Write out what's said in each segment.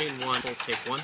Chain one, full take one.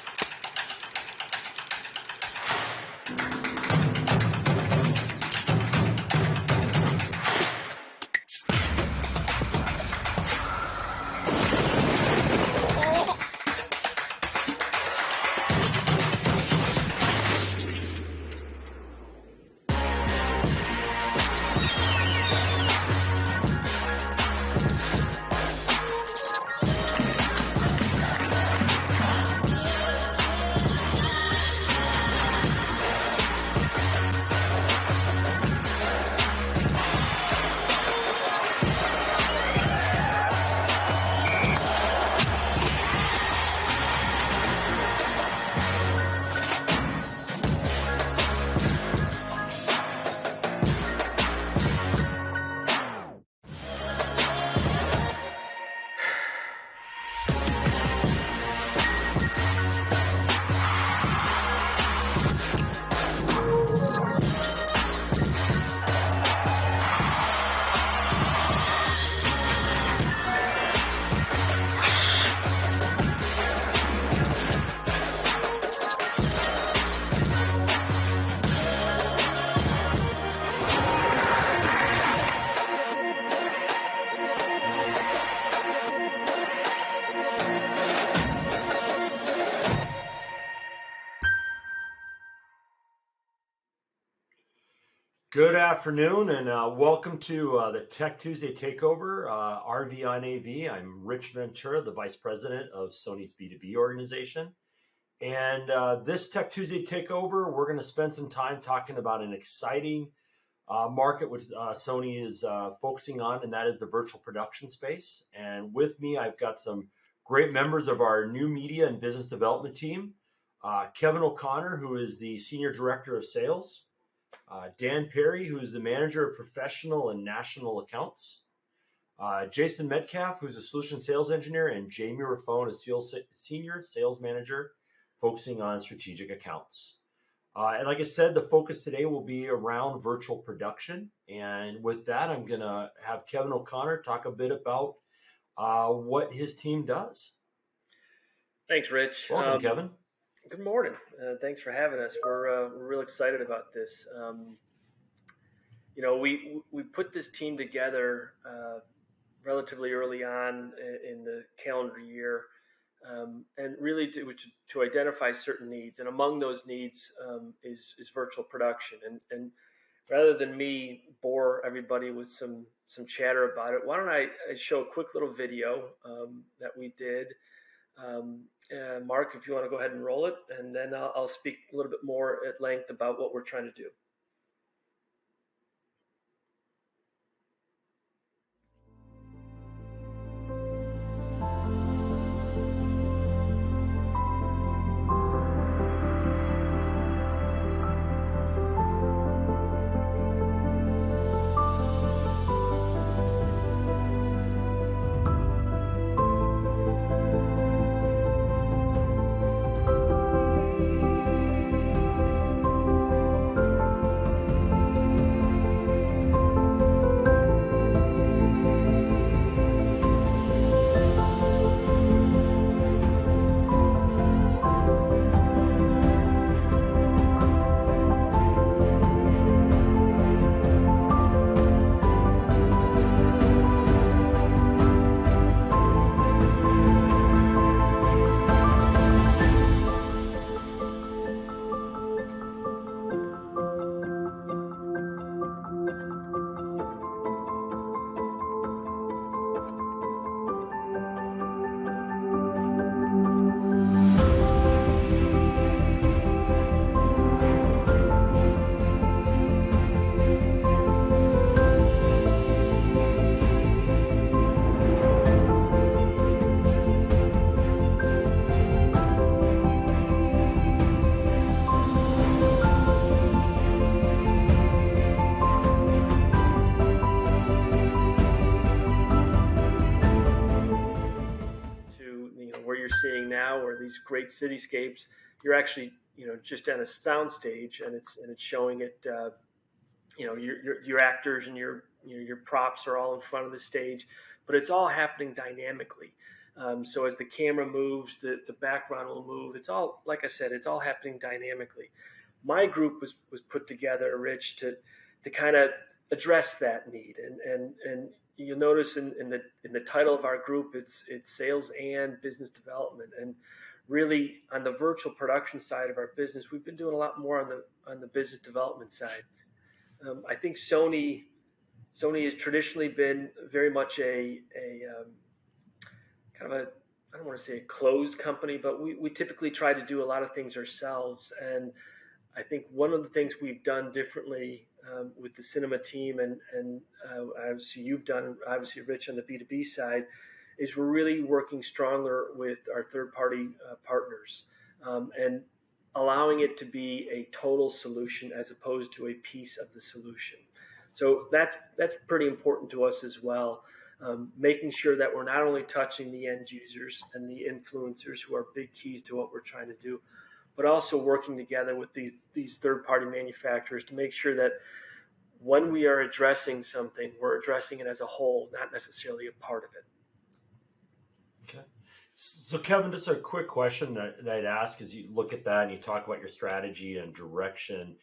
Good afternoon and welcome to the Tech Tuesday Takeover, RVonAV. I'm Rich Ventura, the Vice President of Sony's B2B organization. And this Tech Tuesday Takeover, we're going to spend some time talking about an exciting market which Sony is focusing on, and that is the virtual production space. And with me, I've got some great members of our new media and business development team. Kevin O'Connor, who is the Senior Director of Sales. Dan Perry, who is the Manager of Professional and National Accounts. Jason Metcalf, who's a Solution Sales Engineer, and Jamie Raffone, a Senior Sales Manager, focusing on strategic accounts. And like I said, the focus today will be around virtual production. And with that, I'm going to have Kevin O'Connor talk a bit about what his team does. Thanks, Rich. Welcome, Kevin. Good morning. Thanks for having us. We're real excited about this. We put this team together relatively early on in the calendar year, and really to identify certain needs. And among those needs is virtual production. And rather than me bore everybody with some chatter about it, why don't I show a quick little video that we did. Mark, if you want to go ahead and roll it, and then I'll speak a little bit more at length about what we're trying to do. These great cityscapes, you're actually just on a sound stage, and it's showing it. Your actors and your props are all in front of the stage, but it's all happening dynamically. So as the camera moves, the background will move. It's all, like I said, it's all happening dynamically. My group was put together, Rich, to kind of address that need. And you'll notice in the title of our group, it's sales and business development. And really on the virtual production side of our business, we've been doing a lot more on the business development side. I think Sony has traditionally been very much a kind of a, I don't want to say a closed company, but we typically try to do a lot of things ourselves. And I think one of the things we've done differently with the cinema team, and obviously you've done, obviously Rich, on the B2B side, is we're really working stronger with our third-party partners, and allowing it to be a total solution as opposed to a piece of the solution. So that's pretty important to us as well. Making sure that we're not only touching the end users and the influencers, who are big keys to what we're trying to do, but also working together with these third-party manufacturers to make sure that when we are addressing something, we're addressing it as a whole, not necessarily a part of it. Okay. So Kevin, just a quick question that I'd ask as you look at that and you talk about your strategy and direction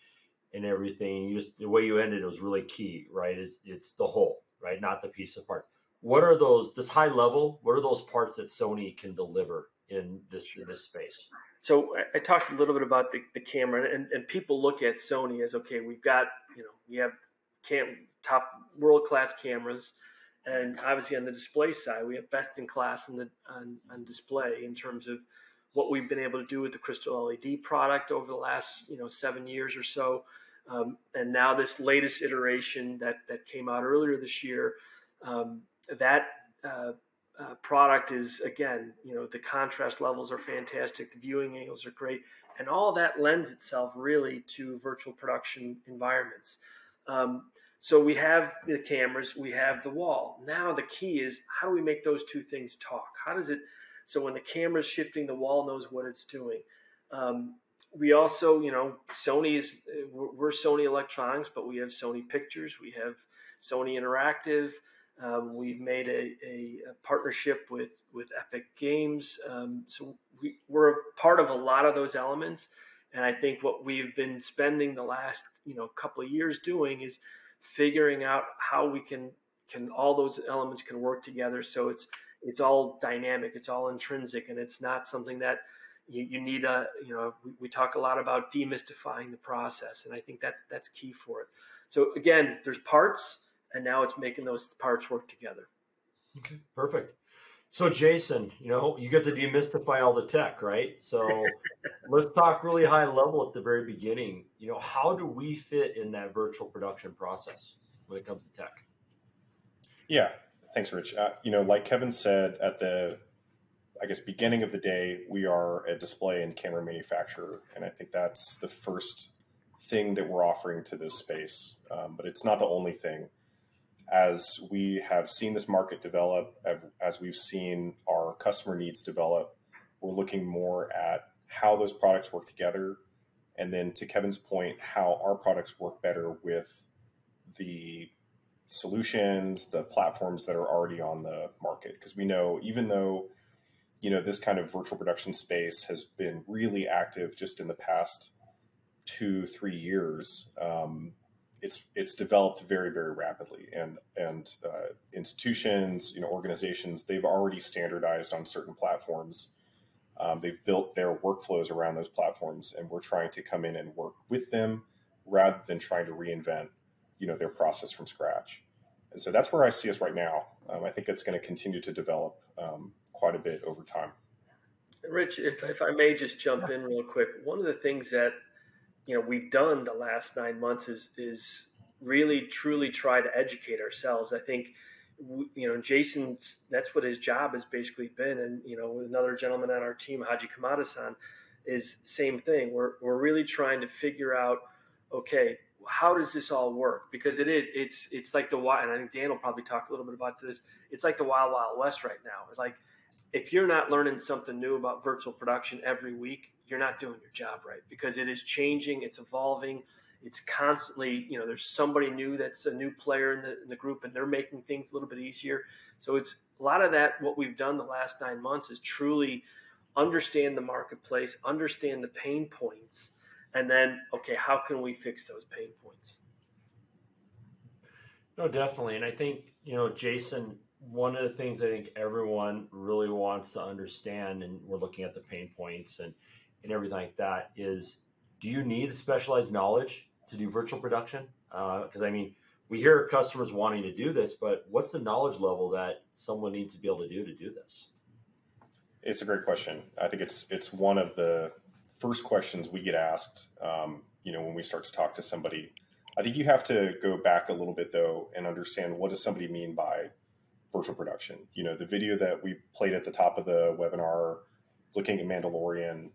and everything. The way you ended it was really key, right? It's the whole, right? Not the piece of parts. What are those, this high level, what are those parts that Sony can deliver in this space? So I talked a little bit about the camera, and people look at Sony as, okay, we have top world-class cameras, and obviously on the display side, we have best in class on display in terms of what we've been able to do with the Crystal LED product over the last 7 years or so, and now this latest iteration that came out earlier this year. That product is, again, the contrast levels are fantastic, the viewing angles are great, and all that lends itself really to virtual production environments. So we have the cameras, we have the wall. Now the key is, how do we make those two things talk? So when the camera's shifting, the wall knows what it's doing. We also, we're Sony Electronics, but we have Sony Pictures, we have Sony Interactive. We've made a partnership with Epic Games. So we're a part of a lot of those elements. And I think what we've been spending the last couple of years doing is figuring out how we can all those elements can work together. So it's all dynamic, it's all intrinsic, and it's not something that you need we talk a lot about demystifying the process, and I think that's key for it. So again, there's parts, and now it's making those parts work together. Okay, perfect. So Jason, you get to demystify all the tech, right? So let's talk really high level at the very beginning. How do we fit in that virtual production process when it comes to tech? Yeah, thanks, Rich. Like Kevin said at the, beginning of the day, we are a display and camera manufacturer, and I think that's the first thing that we're offering to this space. But it's not the only thing. As we have seen this market develop, as we've seen our customer needs develop, we're looking more at how those products work together. And then to Kevin's point, how our products work better with the solutions, the platforms that are already on the market. Because we know, even though, this kind of virtual production space has been really active just in the past 2-3 years, it's developed very, very rapidly, and institutions, organizations, they've already standardized on certain platforms. They've built their workflows around those platforms, and we're trying to come in and work with them rather than trying to reinvent, their process from scratch. And so that's where I see us right now. I think it's going to continue to develop quite a bit over time. Rich, if I may just jump in real quick, one of the things that we've done the last 9 months is really truly try to educate ourselves. I think Jason's, that's what his job has basically been, and another gentleman on our team, Haji Kamada-san, is same thing. We're really trying to figure out, okay, how does this all work? Because it's like the wild, and I think Dan will probably talk a little bit about this. It's like the wild west right now. Like, if you're not learning something new about virtual production every week, you're not doing your job right, because it is changing, it's evolving, It's constantly, there's somebody new that's a new player in the group, and they're making things a little bit easier. So it's a lot of that. What we've done the last 9 months is truly understand the marketplace, understand the pain points, and then, okay, how can we fix those pain points? No, definitely. And I think, Jason, one of the things I think everyone really wants to understand, and we're looking at the pain points and everything like that, is do you need specialized knowledge to do virtual production? Because we hear customers wanting to do this, but what's the knowledge level that someone needs to be able to do this? It's a great question. I think it's one of the first questions we get asked, when we start to talk to somebody. I think you have to go back a little bit, though, and understand, what does somebody mean by virtual production? The video that we played at the top of the webinar, looking at Mandalorian,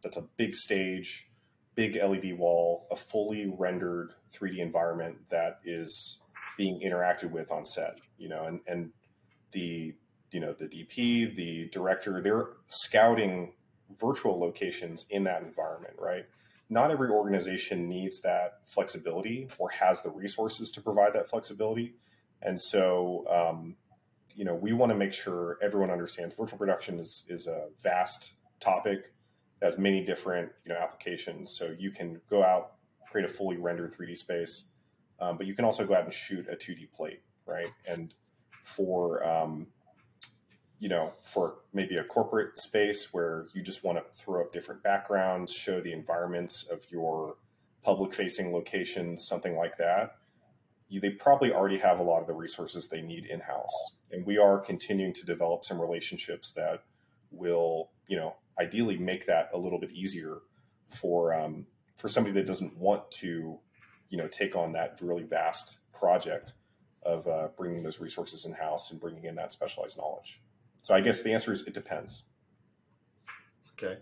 that's a big stage, big LED wall, a fully rendered 3D environment that is being interacted with on set, and the DP, the director, they're scouting virtual locations in that environment, right? Not every organization needs that flexibility or has the resources to provide that flexibility. And so, we want to make sure everyone understands virtual production is a vast topic, has many different, applications. So you can go out, create a fully rendered 3D space, but you can also go out and shoot a 2D plate, right? And for maybe a corporate space where you just want to throw up different backgrounds, show the environments of your public-facing locations, something like that, they probably already have a lot of the resources they need in-house. And we are continuing to develop some relationships that will, ideally make that a little bit easier for somebody that doesn't want to, take on that really vast project of bringing those resources in-house and bringing in that specialized knowledge. So I guess the answer is it depends. Okay.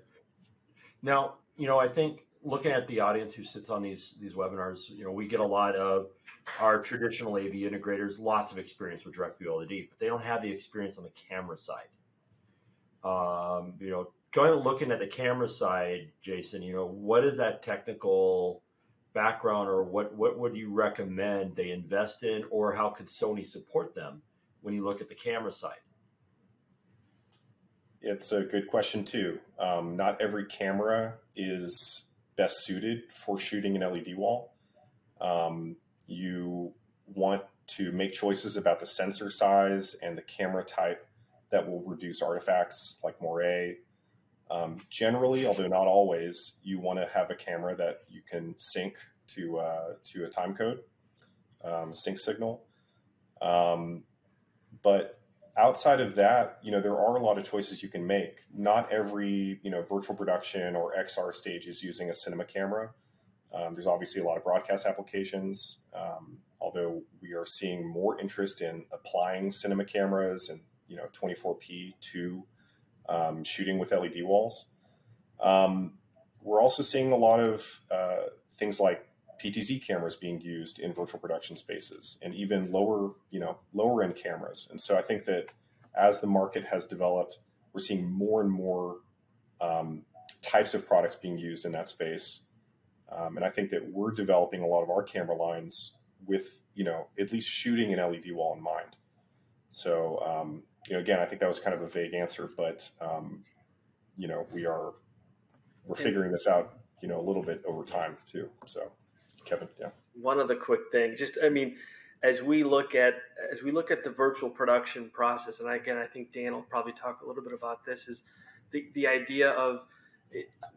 Now, I think looking at the audience who sits on these webinars, we get a lot of our traditional AV integrators, lots of experience with direct view LED, but they don't have the experience on the camera side. Going and looking at the camera side, Jason, what is that technical background, or what would you recommend they invest in, or how could Sony support them when you look at the camera side? It's a good question too. Not every camera is best suited for shooting an LED wall. You want to make choices about the sensor size and the camera type that will reduce artifacts like moire. Generally, although not always, you want to have a camera that you can sync to a time code, sync signal. But outside of that, there are a lot of choices you can make. Not every, virtual production or XR stage is using a cinema camera. There's obviously a lot of broadcast applications, although we are seeing more interest in applying cinema cameras and, 24p to shooting with LED walls. We're also seeing a lot of things like PTZ cameras being used in virtual production spaces, and even lower end cameras. And so I think that as the market has developed, we're seeing more and more types of products being used in that space. And I think that we're developing a lot of our camera lines with, at least shooting an LED wall in mind. So, again, I think that was kind of a vague answer, but, we're figuring this out, a little bit over time too. So, Kevin, yeah. One other quick thing, as we look at the virtual production process, and again, I think Dan will probably talk a little bit about this, is the idea of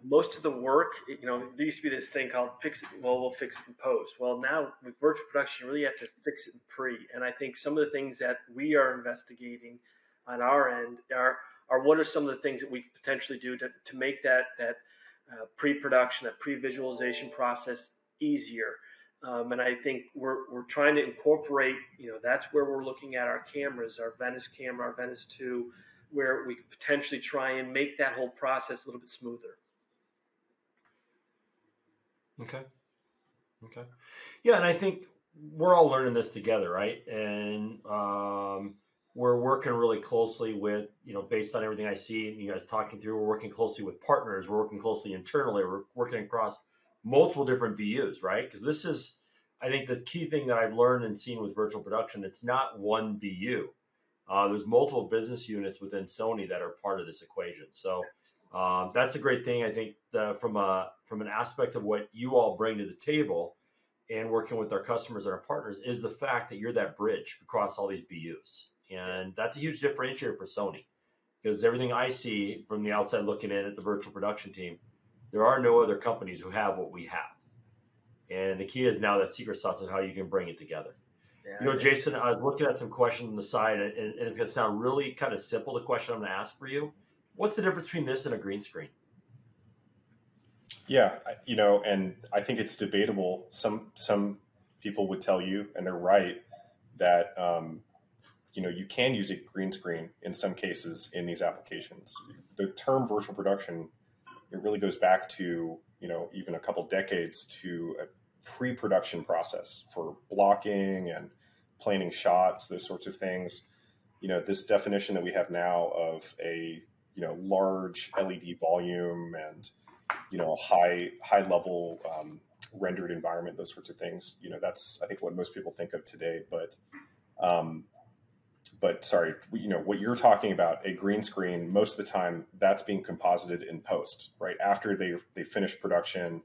most of the work. There used to be this thing called fix it. Well, we'll fix it in post. Well, now with virtual production, you really have to fix it in pre. And I think some of the things that we are investigating on our end are what are some of the things that we could potentially do to make that pre-production, that pre-visualization process easier. And I think we're trying to incorporate, that's where we're looking at our cameras, our Venice camera, our Venice 2, where we could potentially try and make that whole process a little bit smoother. Okay. Yeah, and I think we're all learning this together, right? And we're working really closely with, based on everything I see and you guys talking through, we're working closely with partners, we're working closely internally, we're working across multiple different BUs, right? Because this is, I think, the key thing that I've learned and seen with virtual production. It's not one BU. There's multiple business units within Sony that are part of this equation. So that's a great thing. I think from an aspect of what you all bring to the table and working with our customers and our partners is the fact that you're that bridge across all these BUs. And that's a huge differentiator for Sony, because everything I see from the outside looking in at the virtual production team, there are no other companies who have what we have. And the key is now that secret sauce of how you can bring it together. Yeah, Jason, I was looking at some questions on the side, and it's going to sound really kind of simple, the question I'm going to ask for you. What's the difference between this and a green screen? Yeah, and I think it's debatable. Some people would tell you, and they're right, that you can use a green screen in some cases in these applications. The term virtual production, it really goes back to even a couple decades to a pre-production process for blocking and planning shots, those sorts of things. This definition that we have now of a large LED volume and a high level rendered environment, those sorts of things. That's I think what most people think of today. But sorry, what you're talking about, a green screen, most of the time that's being composited in post, right? After they finish production,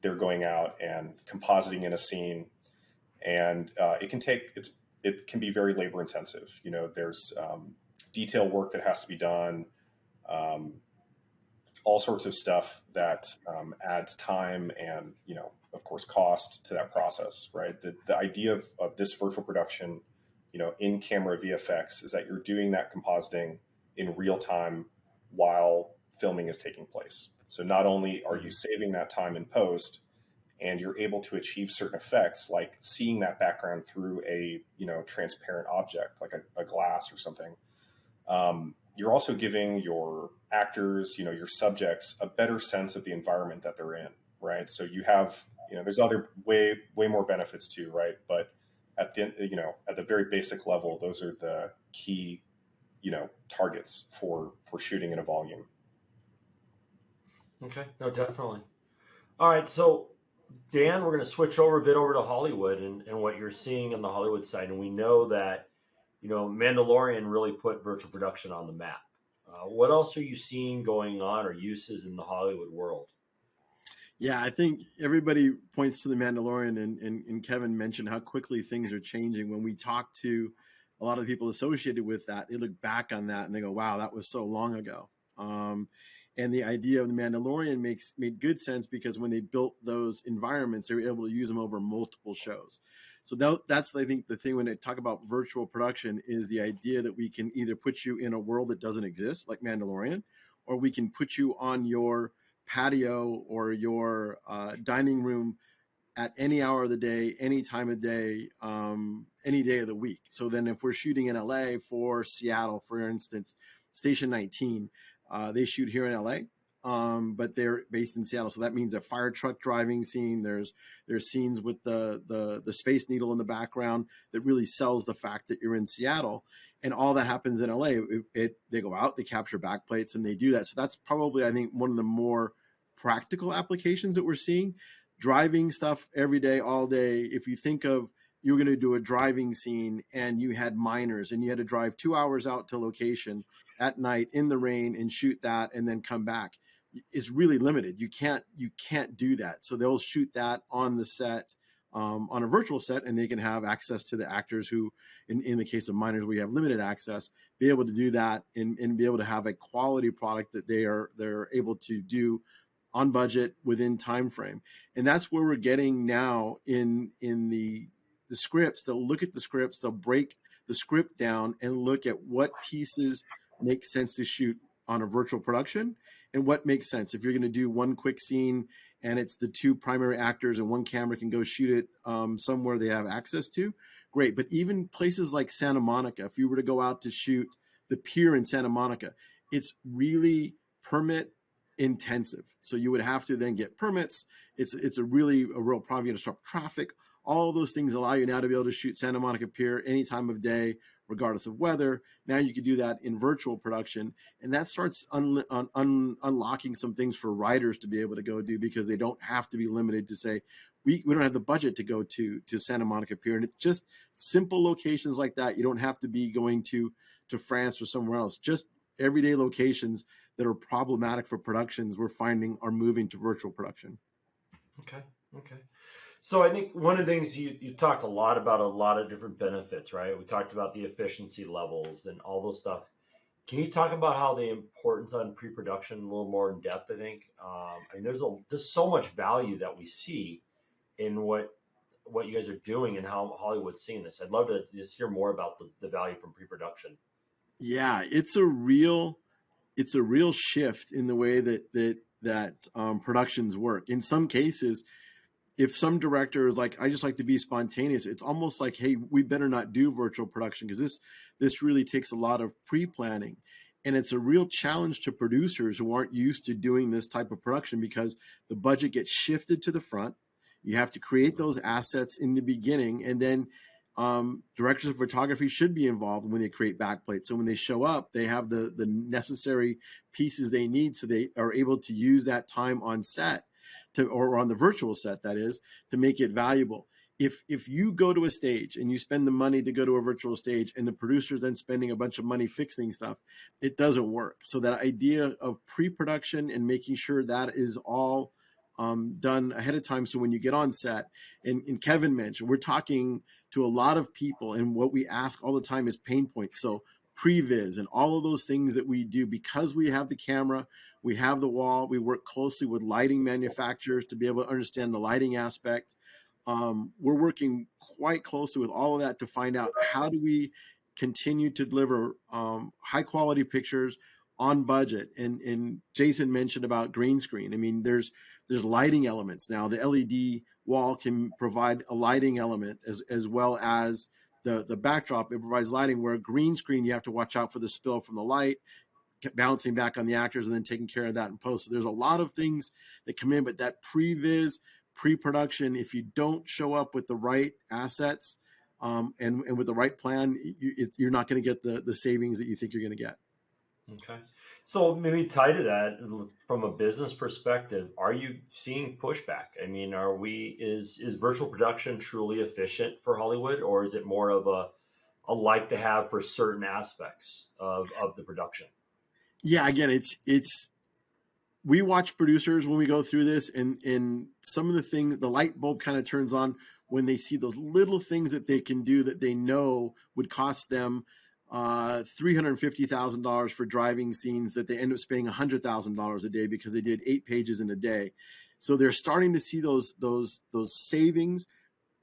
they're going out and compositing in a scene, and it can be very labor intensive. There's detail work that has to be done, all sorts of stuff that adds time and of course cost to that process, right? The idea of this virtual production, in camera VFX, is that you're doing that compositing in real time while filming is taking place. So not only are you saving that time in post, and you're able to achieve certain effects like seeing that background through a transparent object like a glass or something, you're also giving your actors, your subjects, a better sense of the environment that they're in, right? So you have, there's other way more benefits too, right? But at the very basic level, those are the key, targets for shooting in a volume. Okay, no, definitely. All right, so Dan, we're going to switch over a bit over to Hollywood and what you're seeing on the Hollywood side, and we know that Mandalorian really put virtual production on the map. What else are you seeing going on or uses in the Hollywood world? Yeah, I think everybody points to the Mandalorian, and Kevin mentioned how quickly things are changing. When we talk to a lot of the people associated with that, they look back on that and they go, wow, that was so long ago. And the idea of the Mandalorian made good sense, because when they built those environments, they were able to use them over multiple shows. So that's, I think, the thing when they talk about virtual production is the idea that we can either put you in a world that doesn't exist, like Mandalorian, or we can put you on your patio or your dining room at any hour of the day, any time of day, any day of the week. So then if we're shooting in LA for Seattle, for instance, Station 19, they shoot here in LA, but they're based in Seattle. So that means a fire truck driving scene. There's scenes with the Space Needle in the background that really sells the fact that you're in Seattle. And all that happens in LA. They go out, they capture backplates, and they do that. So that's probably, I think, one of the more practical applications that we're seeing. Driving stuff every day, all day. If you think of you're going to do a driving scene and you had miners and you had to drive 2 hours out to location at night in the rain and shoot that and then come back, it's really limited. You can't do that. So they'll shoot that on the set, on a virtual set, and they can have access to the actors who, in the case of miners, we have limited access, be able to do that and be able to have a quality product that they're able to do on budget within time frame. And that's where we're getting now in the scripts. They'll look at the scripts, they'll break the script down and look at what pieces make sense to shoot on a virtual production and what makes sense. If you're going to do one quick scene and it's the two primary actors and one camera can go shoot it somewhere they have access to, great. But even places like Santa Monica, if you were to go out to shoot the pier in Santa Monica, it's really permit intensive. So you would have to then get permits. It's a real problem. You have to stop traffic. All of those things allow you now to be able to shoot Santa Monica Pier any time of day, regardless of weather. Now you can do that in virtual production, and that starts unlocking some things for writers to be able to go do, because they don't have to be limited to say, we don't have the budget to go to Santa Monica Pier. And it's just simple locations like that. You don't have to be going to France or somewhere else. Just everyday locations that are problematic for productions, we're finding are moving to virtual production. Okay. So I think one of the things you talked a lot about, a lot of different benefits, right? We talked about the efficiency levels and all those stuff. Can you talk about how the importance on pre-production a little more in depth? I think there's so much value that we see in what you guys are doing and how Hollywood's seeing this. I'd love to just hear more about the value from pre-production. Yeah, it's a real shift in the way that productions work. In some cases, if some director is like, I just like to be spontaneous, it's almost like, hey, we better not do virtual production, because this really takes a lot of pre-planning. And it's a real challenge to producers who aren't used to doing this type of production, because the budget gets shifted to the front. You have to create those assets in the beginning, and then directors of photography should be involved when they create backplates. So when they show up, they have the necessary pieces they need, so they are able to use that time on set or on the virtual set, that is, to make it valuable. If you go to a stage and you spend the money to go to a virtual stage, and the producer's then spending a bunch of money fixing stuff, it doesn't work. So that idea of pre-production and making sure that is all done ahead of time. So when you get on set, and Kevin mentioned, we're talking to a lot of people, and what we ask all the time is pain points. So previs and all of those things that we do, because we have the camera, we have the wall, we work closely with lighting manufacturers to be able to understand the lighting aspect. We're working quite closely with all of that to find out, how do we continue to deliver high quality pictures on budget. And Jason mentioned about green screen. I mean, there's lighting elements now. The LED wall can provide a lighting element as well as the backdrop. It provides lighting, where a green screen, you have to watch out for the spill from the light, bouncing back on the actors, and then taking care of that in post. So there's a lot of things that come in, but that previs, pre-production, if you don't show up with the right assets and with the right plan, you're not going to get the savings that you think you're going to get. Okay. So maybe tied to that, from a business perspective, are you seeing pushback? I mean, is virtual production truly efficient for Hollywood, or is it more of a like to have for certain aspects of the production? Yeah, again, it's we watch producers when we go through this, and some of the things, the light bulb kind of turns on when they see those little things that they can do that they know would cost them $350,000 for driving scenes, that they end up spending $100,000 a day because they did 8 pages in a day. So they're starting to see those savings,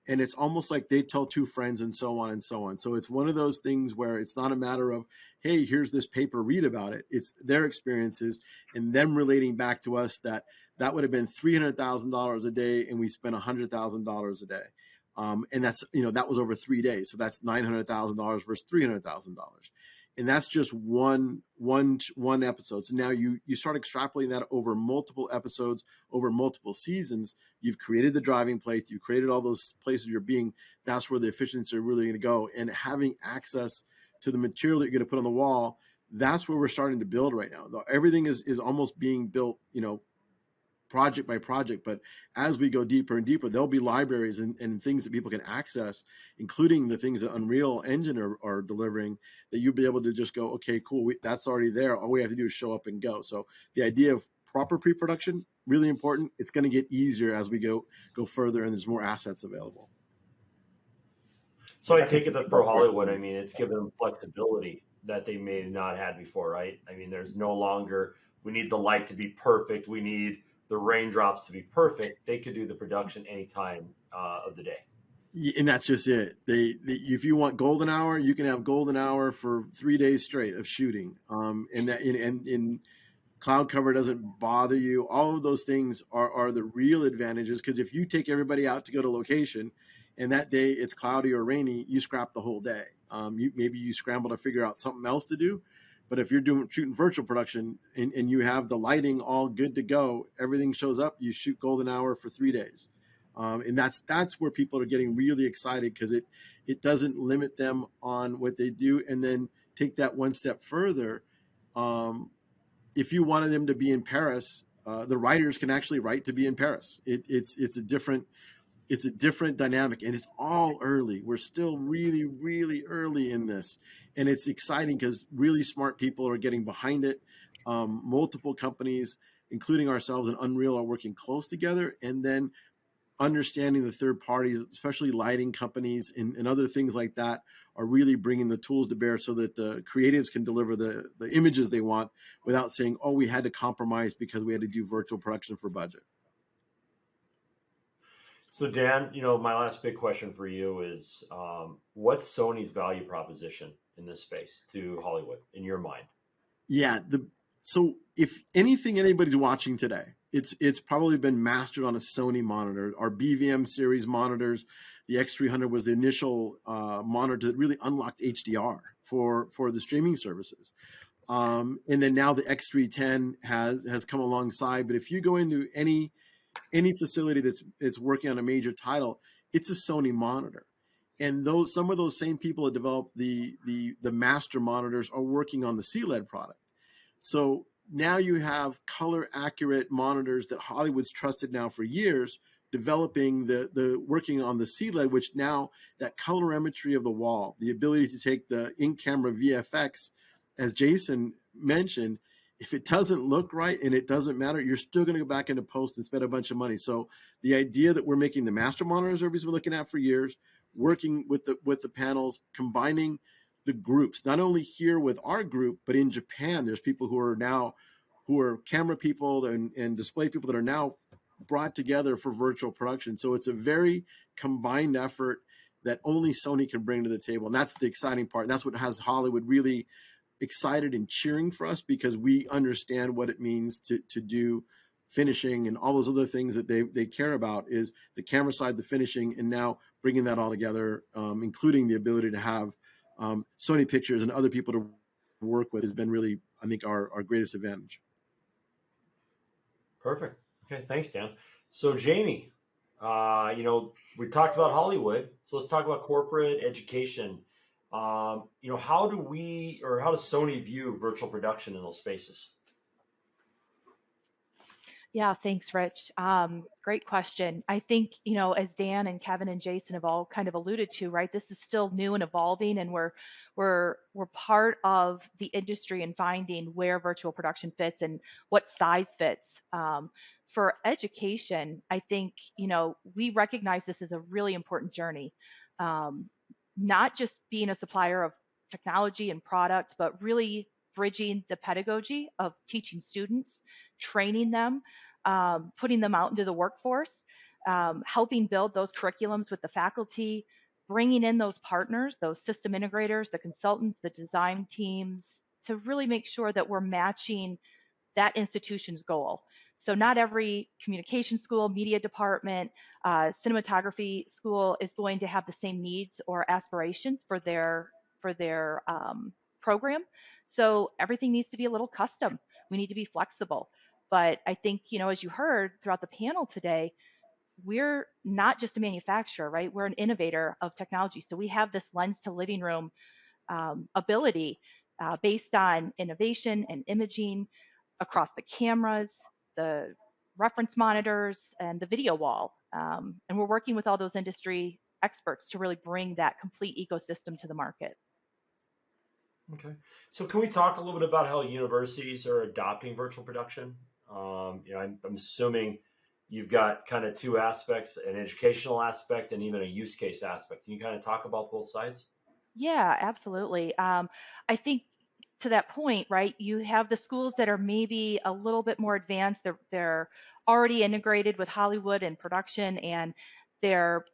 and it's almost like they tell 2 friends, and so on and so on. So it's one of those things where it's not a matter of, hey, here's this paper, read about it. It's their experiences and them relating back to us that would have been $300,000 a day, and we spent $100,000 a day. And that's, that was over 3 days. So that's $900,000 versus $300,000. And that's just one episode. So now you start extrapolating that over multiple episodes, over multiple seasons. You've created the driving place. You've created all those places you're being. That's where the efficiency are really going to go. And having access to the material that you're going to put on the wall, that's where we're starting to build right now. Everything is almost being built, project by project. But as we go deeper and deeper, there'll be libraries and things that people can access, including the things that Unreal Engine are delivering, that you'll be able to just go, okay, cool, that's already there. All we have to do is show up and go. So the idea of proper pre-production, really important. It's going to get easier as we go further, and there's more assets available. So I take it that for Hollywood, I mean, it's given them flexibility that they may not had before, right? I mean, there's no longer, we need the light to be perfect, we need the raindrops to be perfect. They could do the production any time of the day. And that's just it. If you want golden hour, you can have golden hour for 3 days straight of shooting. And that in cloud cover doesn't bother you. All of those things are the real advantages, because if you take everybody out to go to location, and that day it's cloudy or rainy, you scrap the whole day. Maybe you scramble to figure out something else to do. But if you're shooting virtual production and you have the lighting all good to go, everything shows up, you shoot golden hour for 3 days. And that's where people are getting really excited, because It doesn't limit them on what they do. And then take that one step further. If you wanted them to be in Paris, the writers can actually write to be in Paris. It's a different dynamic, and it's all early. We're still really, really early in this, and it's exciting because really smart people are getting behind it. Multiple companies, including ourselves and Unreal, are working close together, and then understanding the third parties, especially lighting companies and other things like that, are really bringing the tools to bear so that the creatives can deliver the images they want without saying, oh, we had to compromise because we had to do virtual production for budget. So Dan, my last big question for you is, what's Sony's value proposition in this space to Hollywood in your mind? Yeah, so if anything anybody's watching today, it's probably been mastered on a Sony monitor. Our BVM series monitors, the X300 was the initial monitor that really unlocked HDR for the streaming services. And then now the X310 has come alongside. But if you go into any facility that's working on a major title, it's a Sony monitor. And some of those same people that developed the master monitors are working on the CLED product. So now you have color accurate monitors that Hollywood's trusted now for years, developing the working on the CLED, which now that colorimetry of the wall, the ability to take the in-camera VFX, as Jason mentioned, if it doesn't look right and it doesn't matter, you're still going to go back into post and spend a bunch of money. So the idea that we're making the master monitors everybody's been looking at for years, working with the panels, combining the groups, not only here with our group, but in Japan, there's people who are camera people and display people that are now brought together for virtual production. So it's a very combined effort that only Sony can bring to the table. And that's the exciting part. That's what has Hollywood really excited and cheering for us, because we understand what it means to do finishing and all those other things that they care about, is the camera side, the finishing, and now bringing that all together, including the ability to have Sony Pictures and other people to work with, has been really, I think, our greatest advantage. Perfect. Okay, thanks, Dan. So Jamie, we talked about Hollywood, so let's talk about corporate education. How does Sony view virtual production in those spaces? Yeah, thanks, Rich. Great question. I think, as Dan and Kevin and Jason have all kind of alluded to, right, this is still new and evolving, and we're part of the industry and finding where virtual production fits and what size fits. For education, I think, we recognize this as a really important journey. Not just being a supplier of technology and product, but really bridging the pedagogy of teaching students, training them, putting them out into the workforce, helping build those curriculums with the faculty, bringing in those partners, those system integrators, the consultants, the design teams, to really make sure that we're matching that institution's goal. So not every communication school, media department, cinematography school is going to have the same needs or aspirations for their program. So everything needs to be a little custom. We need to be flexible. But I think, as you heard throughout the panel today, we're not just a manufacturer, right? We're an innovator of technology. So we have this lens to living room ability based on innovation and imaging across the cameras, the reference monitors, and the video wall. And we're working with all those industry experts to really bring that complete ecosystem to the market. Okay. So can we talk a little bit about how universities are adopting virtual production? I'm assuming you've got kind of two aspects, an educational aspect and even a use case aspect. Can you kind of talk about both sides? Yeah, absolutely. I think to that point, right, you have the schools that are maybe a little bit more advanced. They're already integrated with Hollywood and production, and they're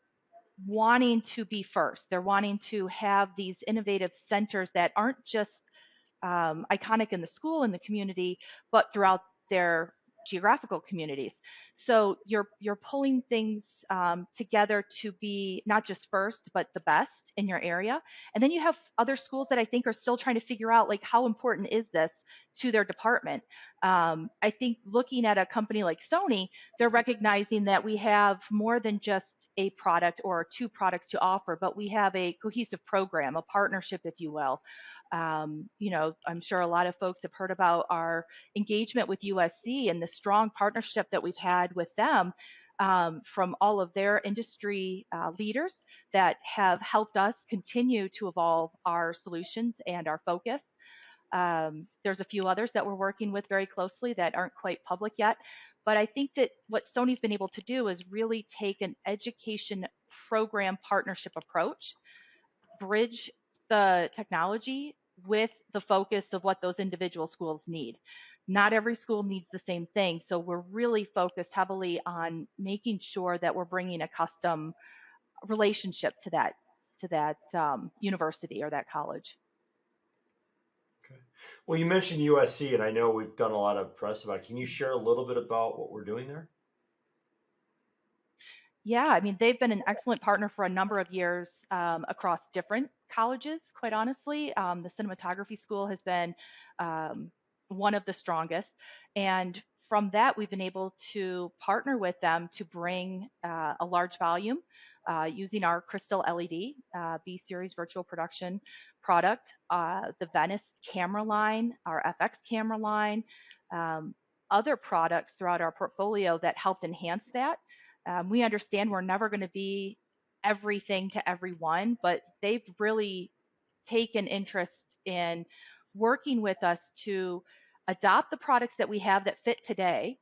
wanting to be first. They're wanting to have these innovative centers that aren't just iconic in the school and the community, but throughout their geographical communities. So you're pulling things together to be not just first, but the best in your area. And then you have other schools that I think are still trying to figure out like how important is this to their department. I think looking at a company like Sony, they're recognizing that we have more than just a product or two products to offer, but we have a cohesive program, a partnership, if you will. I'm sure a lot of folks have heard about our engagement with USC and the strong partnership that we've had with them, from all of their industry leaders that have helped us continue to evolve our solutions and our focus. There's a few others that we're working with very closely that aren't quite public yet. But I think that what Sony's been able to do is really take an education program partnership approach, bridge the technology with the focus of what those individual schools need. Not every school needs the same thing. So we're really focused heavily on making sure that we're bringing a custom relationship to that university or that college. Okay. Well, you mentioned USC, and I know we've done a lot of press about it. Can you share a little bit about what we're doing there? Yeah, I mean, they've been an excellent partner for a number of years across different colleges, quite honestly. The cinematography school has been one of the strongest. And from that, we've been able to partner with them to bring a large volume using our Crystal LED B Series virtual production product, the Venice camera line, our FX camera line, other products throughout our portfolio that helped enhance that. We understand we're never going to be everything to everyone, but they've really taken interest in working with us to adopt the products that we have that fit today,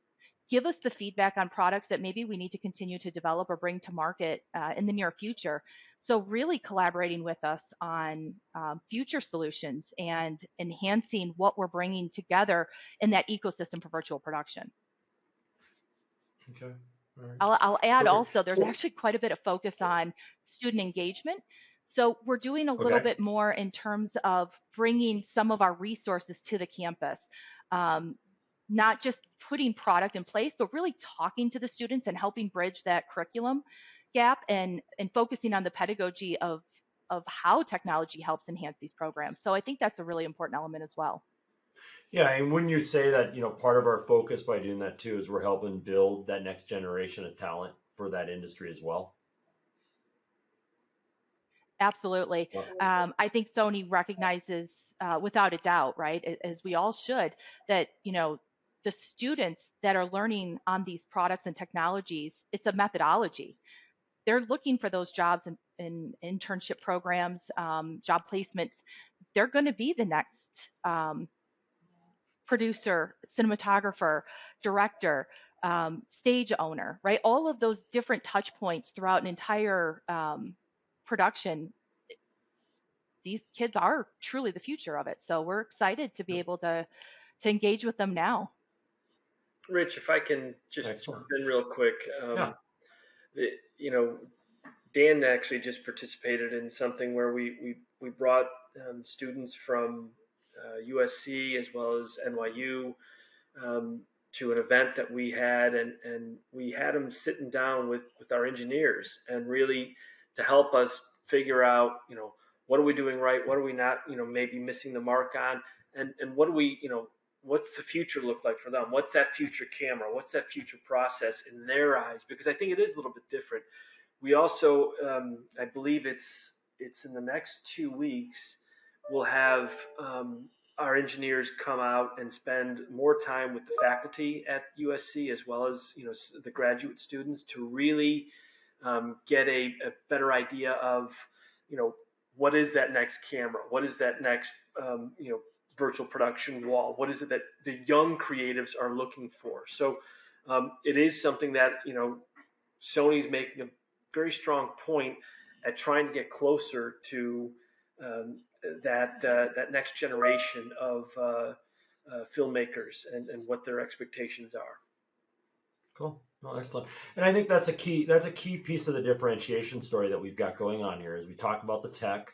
give us the feedback on products that maybe we need to continue to develop or bring to market in the near future. So really collaborating with us on future solutions and enhancing what we're bringing together in that ecosystem for virtual production. Okay. Right. I'll add Perfect. also, there's actually quite a bit of focus on student engagement. So we're doing a little bit more in terms of bringing some of our resources to the campus, not just putting product in place, but really talking to the students and helping bridge that curriculum gap and focusing on the pedagogy of how technology helps enhance these programs. So I think that's a really important element as well. Yeah, and wouldn't you say that, part of our focus by doing that too is we're helping build that next generation of talent for that industry as well? Absolutely. I think Sony recognizes without a doubt, right, as we all should, that, the students that are learning on these products and technologies, it's a methodology. They're looking for those jobs in internship programs, job placements. They're going to be the next producer, cinematographer, director, stage owner, right? All of those different touch points throughout an entire production. These kids are truly the future of it. So we're excited to be able to engage with them now. Rich, if I can just jump in real quick. Yeah. Dan actually just participated in something where we brought students from USC as well as NYU to an event that we had, and we had them sitting down with our engineers and really to help us figure out, what are we doing right? What are we not, maybe missing the mark on? And what do we, what's the future look like for them? What's that future camera? What's that future process in their eyes? Because I think it is a little bit different. We also, I believe it's in the next 2 weeks, we'll have our engineers come out and spend more time with the faculty at USC as well as the graduate students to really get a better idea of what is that next camera, what is that next virtual production wall, what is it that the young creatives are looking for. So it is something that Sony's making a very strong point at trying to get closer to that next generation of filmmakers and what their expectations are. Cool. Oh, excellent. And I think that's a key piece of the differentiation story that we've got going on here. Is we talk about the tech,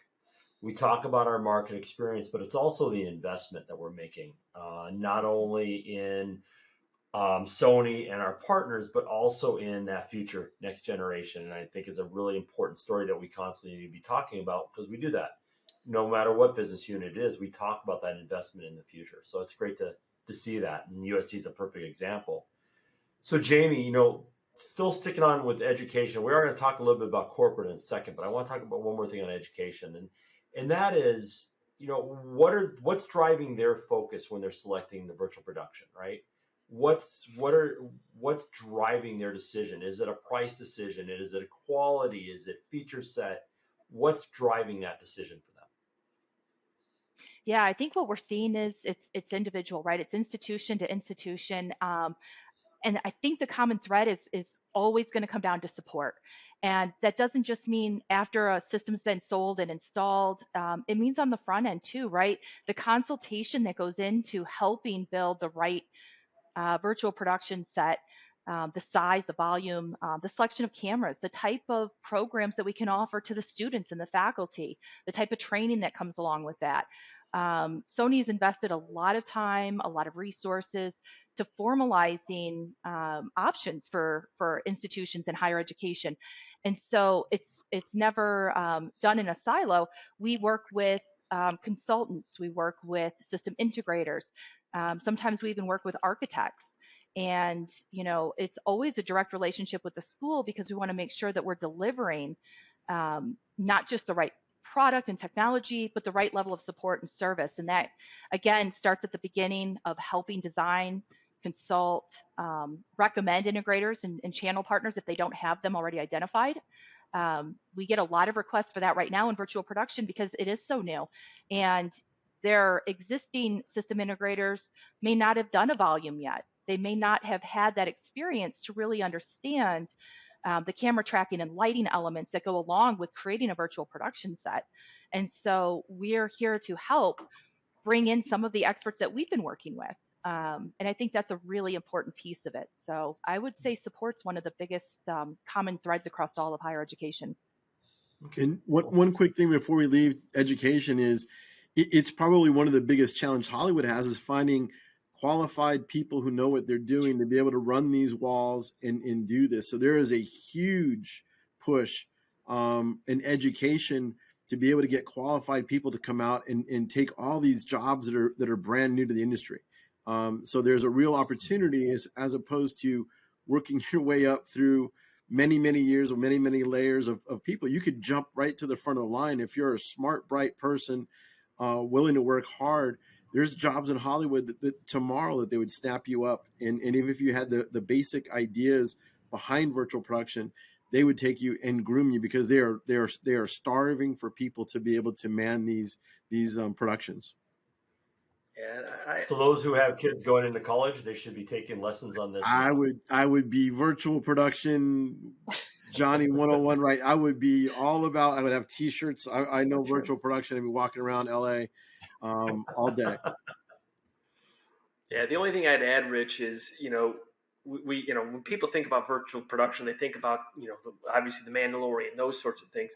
we talk about our market experience, but it's also the investment that we're making, not only in Sony and our partners, but also in that future next generation. And I think is a really important story that we constantly need to be talking about, because we do that. No matter what business unit it is, we talk about that investment in the future. So it's great to see that. And USC is a perfect example. So Jamie, still sticking on with education, we are going to talk a little bit about corporate in a second, but I want to talk about one more thing on education, and that is, what's driving their focus when they're selecting the virtual production, right? What's driving their decision? Is it a price decision? Is it a quality? Is it feature set? What's driving that decision for them? Yeah, I think what we're seeing is it's individual, right? It's institution to institution. And I think the common thread is always going to come down to support. And that doesn't just mean after a system's been sold and installed. It means on the front end too, right? The consultation that goes into helping build the right virtual production set, the size, the volume, the selection of cameras, the type of programs that we can offer to the students and the faculty, the type of training that comes along with that. Sony has invested a lot of time, a lot of resources to formalizing options for institutions in higher education, and so it's never done in a silo. We work with consultants, we work with system integrators. Sometimes we even work with architects. And, it's always a direct relationship with the school, because we want to make sure that we're delivering not just the right product and technology, but the right level of support and service. And that, again, starts at the beginning of helping design, consult, recommend integrators and channel partners if they don't have them already identified. We get a lot of requests for that right now in virtual production because it is so new. And their existing system integrators may not have done a volume yet. They may not have had that experience to really understand the camera tracking and lighting elements that go along with creating a virtual production set. And so we're here to help bring in some of the experts that we've been working with. And I think that's a really important piece of it. So I would say support's one of the biggest common threads across all of higher education. Okay. And one quick thing before we leave education is it's probably one of the biggest challenges Hollywood has is finding qualified people who know what they're doing to be able to run these walls and do this. So there is a huge push in education to be able to get qualified people to come out and take all these jobs that are brand new to the industry. So there's a real opportunity as opposed to working your way up through many, many years or many, many layers of people. You could jump right to the front of the line if you're a smart, bright person willing to work hard. There's jobs in Hollywood that tomorrow that they would snap you up. And even if you had the basic ideas behind virtual production, they would take you and groom you because they are starving for people to be able to man these productions. Yeah, So those who have kids going into college, they should be taking lessons on this now. I would be virtual production Johnny 101, right? I would be all about. I would have T-shirts. I know virtual production. I'd be walking around LA all day. Yeah, the only thing I'd add, Rich, is we when people think about virtual production, they think about obviously the Mandalorian, those sorts of things.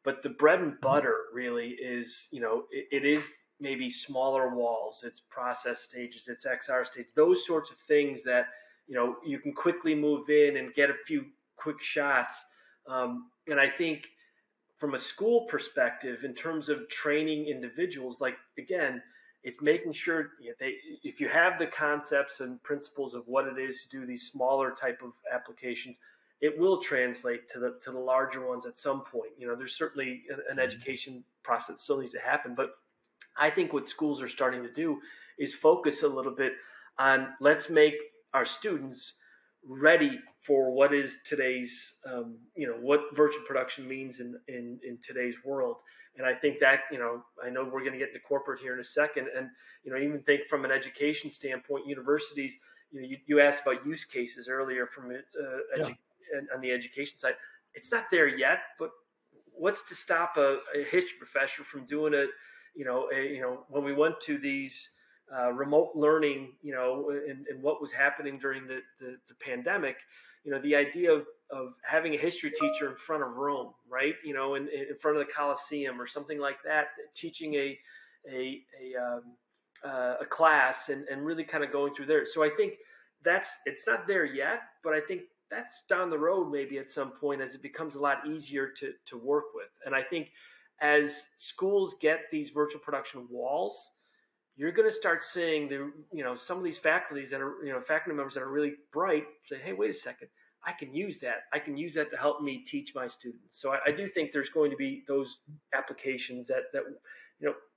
But the bread and butter really is it is maybe smaller walls, it's process stages, it's XR stage, those sorts of things that you can quickly move in and get a few quick shots. And I think from a school perspective, in terms of training individuals, like again, it's making sure if you have the concepts and principles of what it is to do these smaller type of applications, it will translate to the larger ones at some point. There's certainly an education process that still needs to happen, but I think what schools are starting to do is focus a little bit on let's make our students ready for what is today's, what virtual production means in today's world. And I think that, I know we're going to get into corporate here in a second. And, even think from an education standpoint, universities, you asked about use cases earlier from on the education side. It's not there yet, but what's to stop a history professor from doing it? When we went to these remote learning, and what was happening during the pandemic, the idea of having a history teacher in front of Rome, right? In front of the Colosseum or something like that, teaching a class and really kind of going through there. So I think it's not there yet, but I think that's down the road maybe at some point as it becomes a lot easier to work with. And I think as schools get these virtual production walls, you're going to start seeing some of these faculties that are faculty members that are really bright say, hey, wait a second, I can use that. I can use that to help me teach my students. So I do think there's going to be those applications that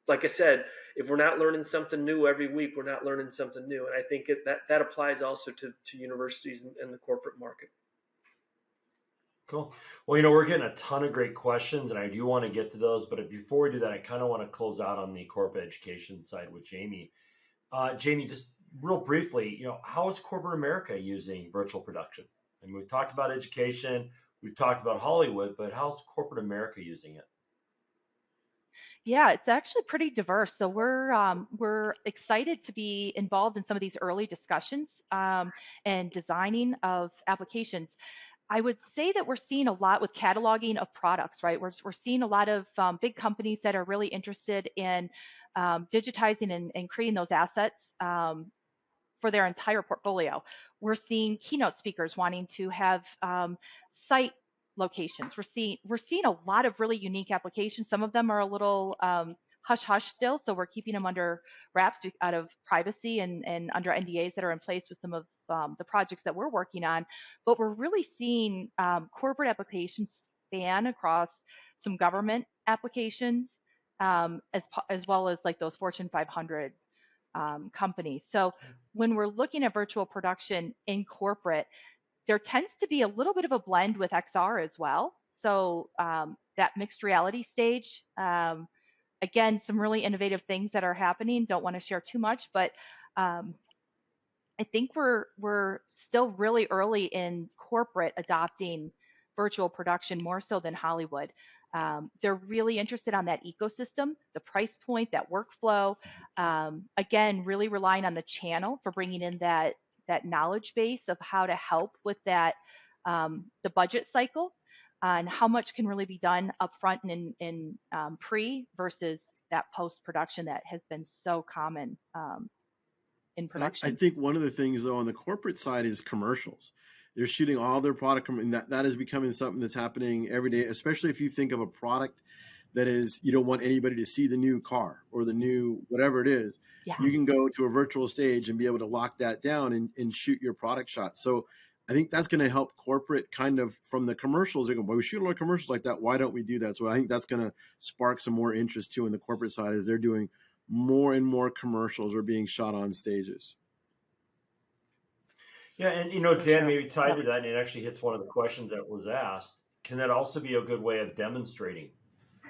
like I said, if we're not learning something new every week, we're not learning something new. And I think that applies also to universities and the corporate market. Cool. Well, we're getting a ton of great questions, and I do want to get to those. But before we do that, I kind of want to close out on the corporate education side with Jamie. Jamie, just real briefly, how is corporate America using virtual production? I mean, we've talked about education, we've talked about Hollywood, but how's corporate America using it? Yeah, it's actually pretty diverse. So we're excited to be involved in some of these early discussions and designing of applications. I would say that we're seeing a lot with cataloging of products, right? We're seeing a lot of big companies that are really interested in digitizing and creating those assets for their entire portfolio. We're seeing keynote speakers wanting to have site locations. We're seeing a lot of really unique applications. Some of them are a little hush hush still, so we're keeping them under wraps out of privacy and under NDAs that are in place with some of the projects that we're working on. But we're really seeing corporate applications span across some government applications as well as like those Fortune 500 companies. So when we're looking at virtual production in corporate, there tends to be a little bit of a blend with XR as well. So that mixed reality stage, again, some really innovative things that are happening. Don't want to share too much, but I think we're still really early in corporate adopting virtual production more so than Hollywood. They're really interested on that ecosystem, the price point, that workflow. Again, really relying on the channel for bringing in that knowledge base of how to help with that, the budget cycle, and how much can really be done upfront and in pre versus that post production that has been so common in production. I think one of the things though on the corporate side is commercials. They're shooting all their product, and that is becoming something that's happening every day, especially if you think of a product that is, you don't want anybody to see the new car or the new whatever it is. Yeah. You can go to a virtual stage and be able to lock that down and shoot your product shot. So I think that's going to help corporate kind of from the commercials. They're going, well, we shoot a lot of commercials like that. Why don't we do that? So I think that's going to spark some more interest too in the corporate side as they're doing more and more commercials are being shot on stages. Yeah, and Dan, maybe tied to that, and it actually hits one of the questions that was asked. Can that also be a good way of demonstrating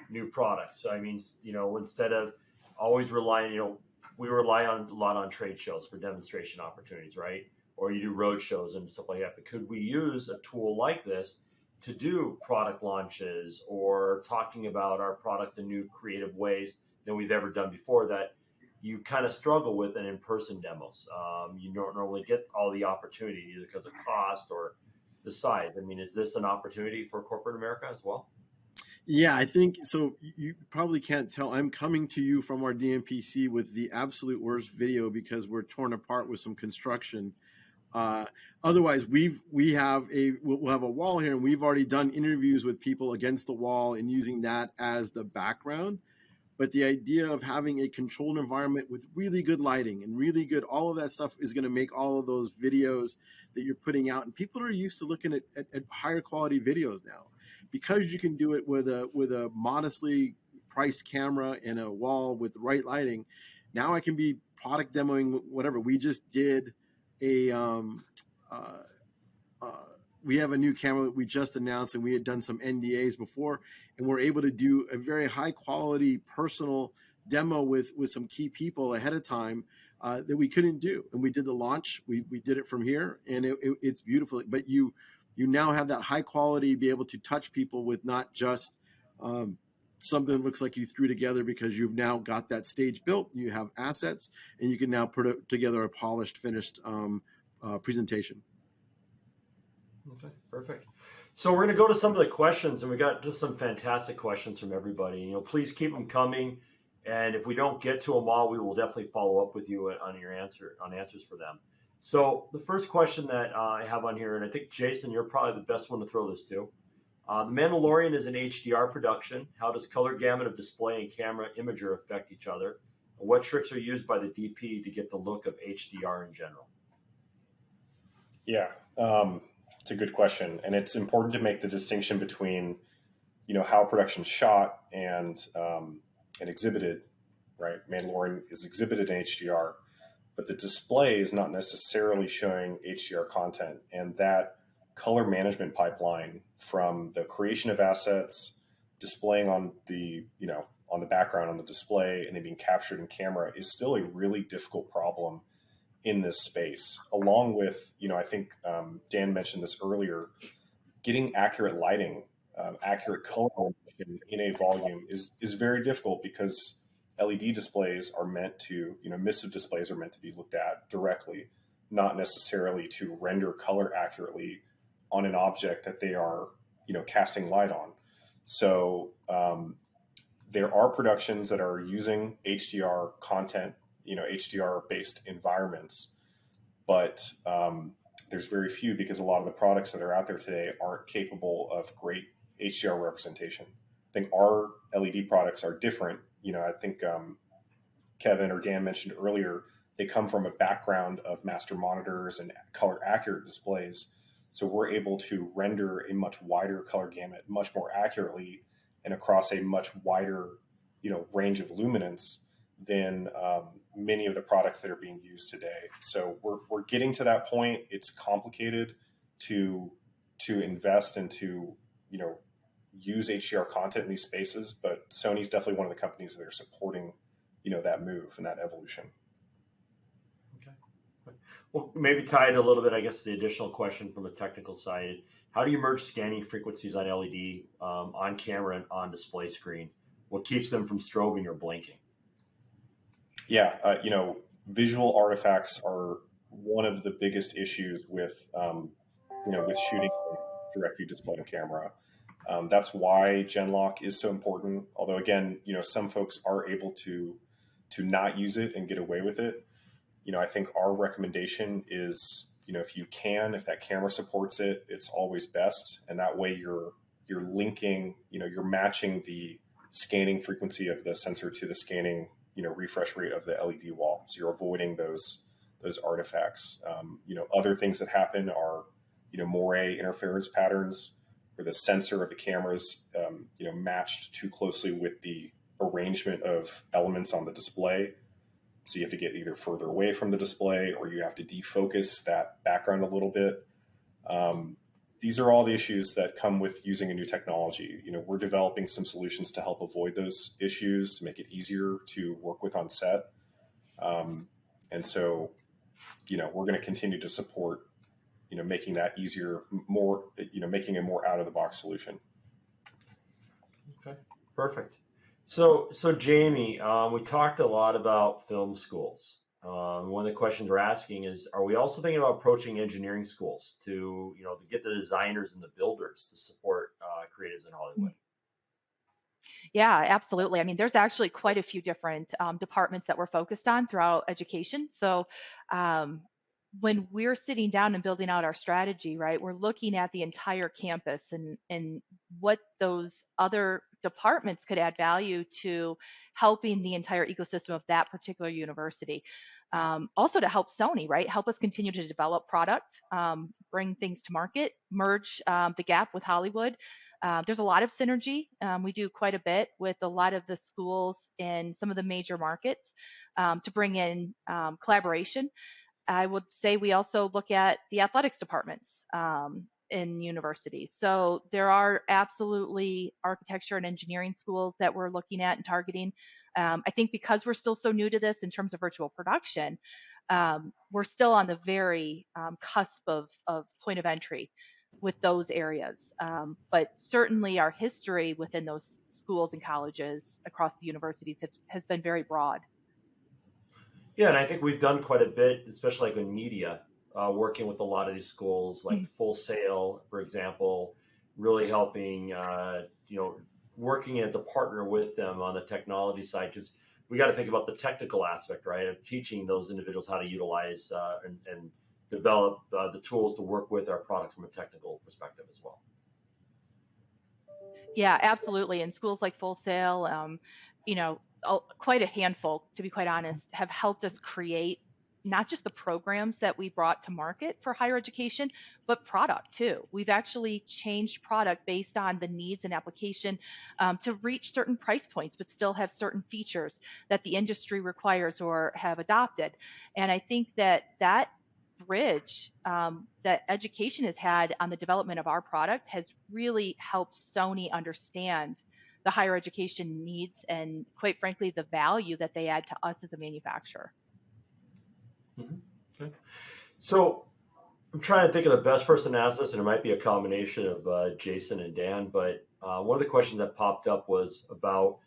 new products? So, I mean, instead of always relying, we rely a lot on trade shows for demonstration opportunities, right? Or you do road shows and stuff like that. But could we use a tool like this to do product launches or talking about our products in new creative ways than we've ever done before that you kind of struggle with in in-person demos? You don't normally get all the opportunity either because of cost or the size. I mean, is this an opportunity for corporate America as well? Yeah, I think so. You probably can't tell. I'm coming to you from our DMPC with the absolute worst video because we're torn apart with some construction. Otherwise, we'll have a wall here, and we've already done interviews with people against the wall and using that as the background. But the idea of having a controlled environment with really good lighting and really good, all of that stuff is going to make all of those videos that you're putting out. And people are used to looking at higher quality videos now because you can do it with a modestly priced camera and a wall with the right lighting. Now I can be product demoing whatever. We just did we have a new camera that we just announced, and we had done some NDAs before, and we're able to do a very high quality personal demo with some key people ahead of time that we couldn't do. And we did the launch. We did it from here, and it's beautiful. But you now have that high quality, be able to touch people with not just something that looks like you threw together because you've now got that stage built, you have assets, and you can now put together a polished, finished presentation. Okay, perfect. So we're going to go to some of the questions, and we got just some fantastic questions from everybody. Please keep them coming, and if we don't get to them all, we will definitely follow up with you on answers for them. So the first question that I have on here, and I think Jason, you're probably the best one to throw this to. The Mandalorian is an HDR production. How does color gamut of display and camera imager affect each other? And what tricks are used by the DP to get the look of HDR in general? Yeah, it's a good question, and it's important to make the distinction between, how production's shot and exhibited. Right, Mandalorian is exhibited in HDR, but the display is not necessarily showing HDR content, and that color management pipeline from the creation of assets, displaying on on the background on the display, and then being captured in camera is still a really difficult problem in this space. Along with, I think Dan mentioned this earlier, getting accurate lighting, accurate color in a volume is very difficult because LED displays are meant to, emissive displays are meant to be looked at directly, not necessarily to render color accurately on an object that they are, casting light on. So there are productions that are using HDR content, HDR based environments, but there's very few because a lot of the products that are out there today aren't capable of great HDR representation. I think our LED products are different. I think Kevin or Dan mentioned earlier, they come from a background of master monitors and color accurate displays. So we're able to render a much wider color gamut much more accurately and across a much wider, range of luminance than many of the products that are being used today. So we're getting to that point. It's complicated to invest and to, use HDR content in these spaces, but Sony's definitely one of the companies that are supporting, that move and that evolution. Okay. Well, maybe tied a little bit, I guess, the additional question from a technical side. How do you merge scanning frequencies on LED, on camera and on display screen? What keeps them from strobing or blinking? Yeah, visual artifacts are one of the biggest issues with, with shooting directly displayed on camera. That's why Genlock is so important. Although again, some folks are able to not use it and get away with it. I think our recommendation is, if that camera supports it, it's always best. And that way you're linking, you're matching the scanning frequency of the sensor to the scanning, refresh rate of the LED wall. So you're avoiding those artifacts. Other things that happen are, moire interference patterns, where the sensor of the cameras, matched too closely with the arrangement of elements on the display. So you have to get either further away from the display or you have to defocus that background a little bit. These are all the issues that come with using a new technology. We're developing some solutions to help avoid those issues, to make it easier to work with on set. And so, we're going to continue to support, making that easier, more, making a more out of the box solution. Okay, perfect. So Jamie, we talked a lot about film schools. One of the questions we're asking is, are we also thinking about approaching engineering schools to get the designers and the builders to support creatives in Hollywood? Yeah, absolutely. I mean, there's actually quite a few different departments that we're focused on throughout education. So when we're sitting down and building out our strategy, right, we're looking at the entire campus and what those other departments could add value to helping the entire ecosystem of that particular university. Also to help Sony, right, help us continue to develop product, bring things to market, merge the gap with Hollywood. There's a lot of synergy. We do quite a bit with a lot of the schools in some of the major markets to bring in collaboration. I would say we also look at the athletics departments in universities. So there are absolutely architecture and engineering schools that we're looking at and targeting. I think because we're still so new to this in terms of virtual production, we're still on the very cusp of point of entry with those areas. But certainly our history within those schools and colleges across the universities has been very broad. Yeah, and I think we've done quite a bit, especially like in media, working with a lot of these schools, like Full Sail, for example, really helping, working as a partner with them on the technology side, because we got to think about the technical aspect, right, of teaching those individuals how to utilize and develop the tools to work with our products from a technical perspective as well. Yeah, absolutely. And schools like Full Sail, quite a handful, to be quite honest, have helped us create not just the programs that we brought to market for higher education, but product too. We've actually changed product based on the needs and application to reach certain price points, but still have certain features that the industry requires or have adopted. And I think that bridge that education has had on the development of our product has really helped Sony understand the higher education needs and, quite frankly, the value that they add to us as a manufacturer. Okay. So I'm trying to think of the best person to ask this, and it might be a combination of Jason and Dan, but one of the questions that popped up was about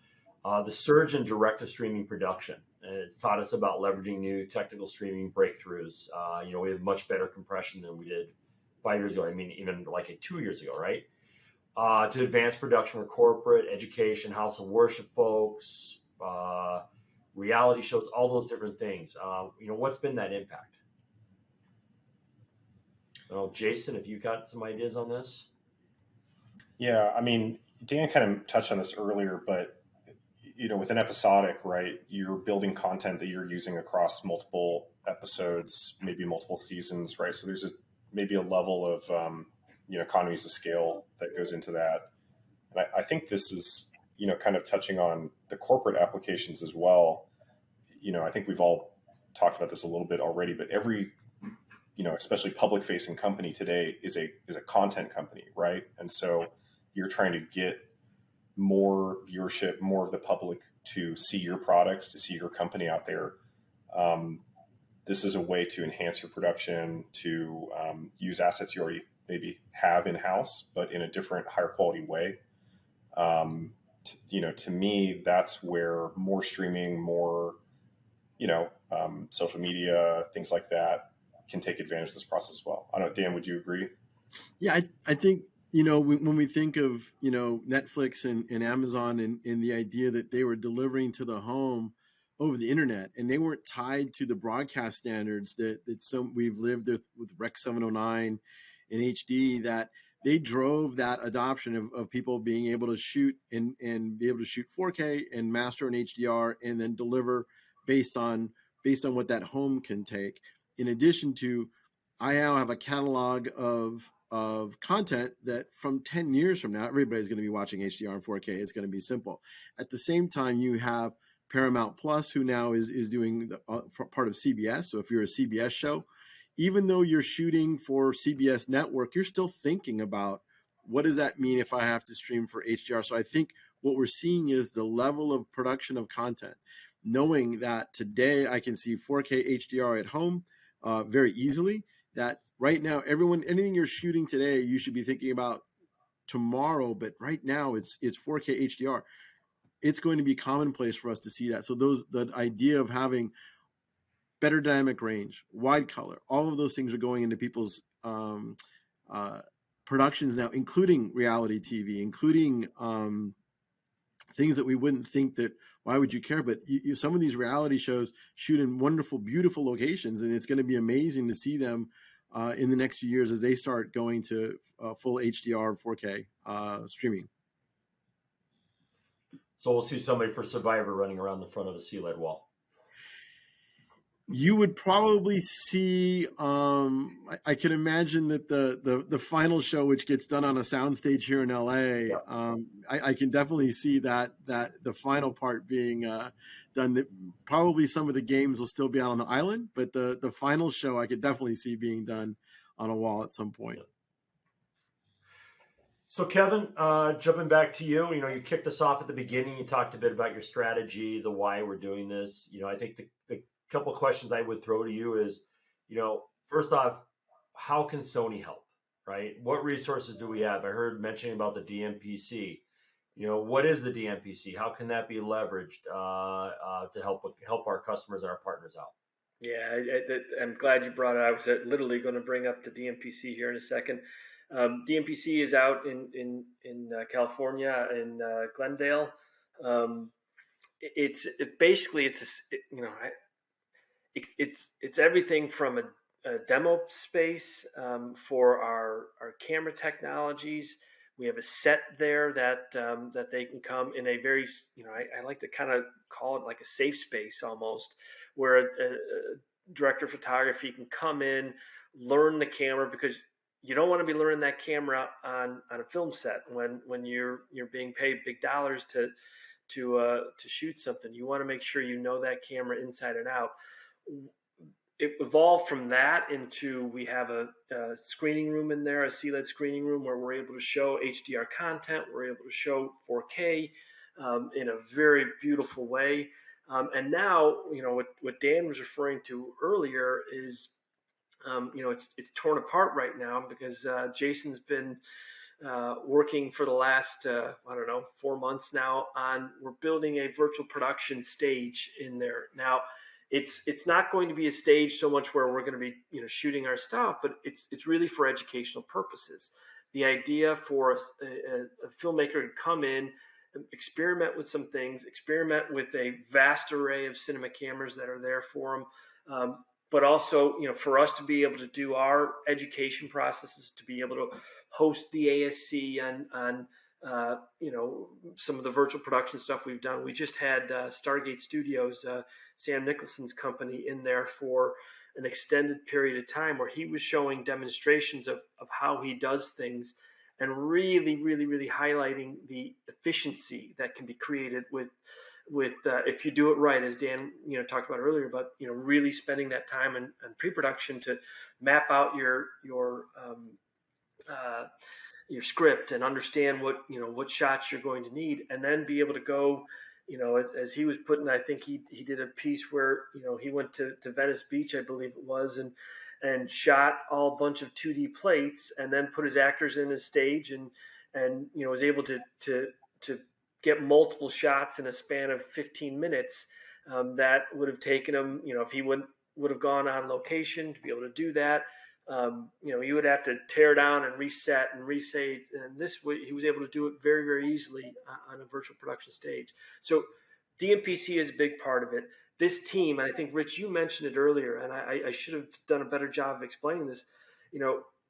the surge in direct-to-streaming production. And it's taught us about leveraging new technical streaming breakthroughs. We have much better compression than we did 5 years ago. I mean, even like 2 years ago, right? To advance production for corporate, education, house of worship folks, reality shows, all those different things. What's been that impact? Jason, if you got some ideas on this? Yeah, I mean, Dan kind of touched on this earlier, but with an episodic, right, you're building content that you're using across multiple episodes, maybe multiple seasons, right? So there's maybe a level of economies of scale that goes into that. And I think this is kind of touching on the corporate applications as well. I think we've all talked about this a little bit already, but every especially public facing company today is a content company, right? And so you're trying to get more viewership, more of the public to see your products, to see your company out there. This is a way to enhance your production, to use assets you already maybe have in-house, but in a different, higher quality way. To me, that's where more streaming, more, social media, things like that can take advantage of this process as well. I don't know, Dan, would you agree? Yeah, I think, when we think of, Netflix and Amazon and the idea that they were delivering to the home over the internet, and they weren't tied to the broadcast standards that we've lived with Rec 709 and HD, that they drove that adoption of people being able to shoot and be able to shoot 4K and master in HDR and then deliver based on what that home can take. In addition to, I now have a catalog of content that from 10 years from now, everybody's going to be watching HDR and 4K. It's going to be simple. At the same time, you have Paramount Plus, who now is doing part of CBS. So if you're a CBS show, even though you're shooting for CBS Network, you're still thinking about what does that mean if I have to stream for HDR. So I think what we're seeing is the level of production of content, knowing that today I can see 4K HDR at home very easily, that right now, anything you're shooting today, you should be thinking about tomorrow, but right now it's 4K HDR. It's going to be commonplace for us to see that. So the idea of having better dynamic range, wide color, all of those things are going into people's productions now, including reality TV, including things that we wouldn't think that, why would you care? But some of these reality shows shoot in wonderful, beautiful locations, and it's going to be amazing to see them in the next few years as they start going to full HDR 4K streaming. So we'll see somebody for Survivor running around the front of a CLED wall. You would probably see, I can imagine that the final show, which gets done on a soundstage here in LA, I can definitely see that the final part being done. That probably some of the games will still be out on the island, but the final show I could definitely see being done on a wall at some point. So Kevin, jumping back to you, you kicked us off at the beginning. You talked a bit about your strategy, the why we're doing this. I think the couple of questions I would throw to you is, first off, how can Sony help, right? What resources do we have? I heard mentioning about the DMPC. What is the DMPC? How can that be leveraged to help our customers and our partners out? Yeah, I'm glad you brought it. I was literally going to bring up the DMPC here in a second. DMPC is out in California, in Glendale. It's everything from demo space for our camera technologies. We have a set there that they can come in a very, I like to kind of call it like a safe space almost, where a director of photography can come in, learn the camera, because you don't want to be learning that camera on a film set when you're being paid big dollars to shoot something. You want to make sure you know that camera inside and out. It evolved from that into, we have a screening room in there, a CLED screening room, where we're able to show HDR content. We're able to show 4K in a very beautiful way. And now, what Dan was referring to earlier is, it's torn apart right now because Jason's been working for the last, 4 months now we're building a virtual production stage in there. Now, it's not going to be a stage so much where we're going to be shooting our stuff, but it's really for educational purposes. The idea for a filmmaker to come in, experiment with some things, experiment with a vast array of cinema cameras that are there for them, but also for us to be able to do our education processes, to be able to host the ASC on some of the virtual production stuff we've done. We just had Stargate Studios, Sam Nicholson's company, in there for an extended period of time, where he was showing demonstrations of how he does things, and really, really, really highlighting the efficiency that can be created with if you do it right, as Dan talked about earlier, about really spending that time in pre-production to map out your script and understand what shots you're going to need, and then be able to go, as he was putting, I think he did a piece where he went to Venice Beach, I believe it was, and shot all bunch of 2D plates, and then put his actors in his stage, and was able to get multiple shots in a span of 15 minutes. That would have taken him, if he would have gone on location to be able to do that. He would have to tear down and reset and resave, and this way he was able to do it very, very easily on a virtual production stage. So DMPC is a big part of it. This team, and I think, Rich, you mentioned it earlier, and I should have done a better job of explaining this.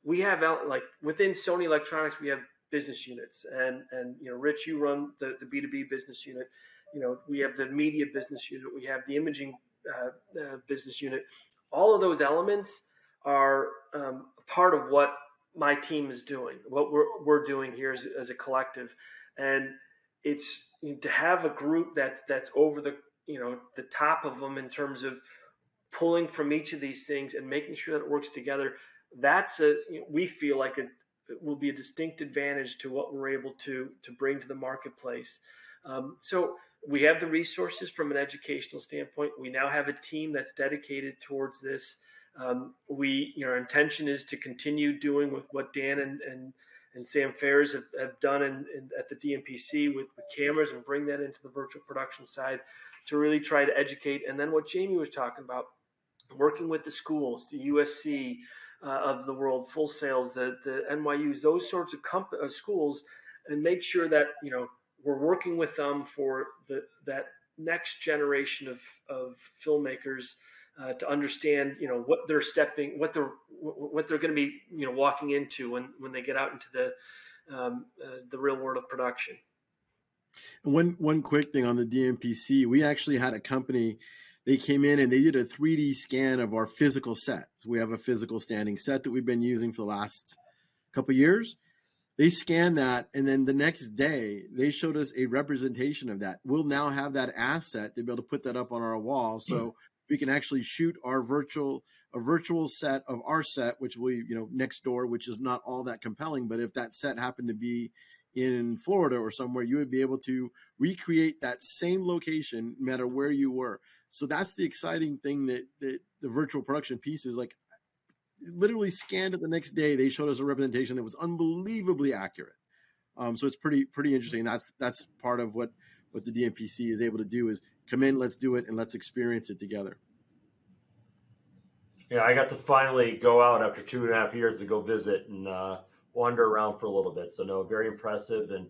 We have, like, within Sony Electronics, we have business units, and Rich, you run the B2B business unit. We have the media business unit. We have the imaging business unit. All of those elements are part of what my team is doing, what we're doing here as a collective. And it's to have a group that's over the top of them in terms of pulling from each of these things and making sure that it works together. That's we feel like it will be a distinct advantage to what we're able to bring to the marketplace. So we have the resources from an educational standpoint. We now have a team that's dedicated towards this. Our intention is to continue doing with what Dan and Sam Fairs have done at the DMPC with cameras, and bring that into the virtual production side to really try to educate. And then what Jamie was talking about, working with the schools, the USC of the world, Full Sails, the NYUs, those sorts of schools, and make sure that we're working with them for that next generation of filmmakers. To understand, what they're going to be, walking into when they get out into the real world of production. One quick thing on the DMPC, we actually had a company. They came in and they did a 3D scan of our physical set. So we have a physical standing set that we've been using for the last couple of years. They scanned that, and then the next day they showed us a representation of that. We'll now have that asset to be able to put that up on our wall. So we can actually shoot a virtual set of our set, which we, next door, which is not all that compelling. But if that set happened to be in Florida or somewhere, you would be able to recreate that same location no matter where you were. So that's the exciting thing that the virtual production piece is like. Literally scanned it the next day. They showed us a representation that was unbelievably accurate. So it's pretty interesting. That's part of what the DMPC is able to do, is come in, let's do it, and let's experience it together. Yeah, I got to finally go out after 2.5 years to go visit and wander around for a little bit. So no, very impressive. And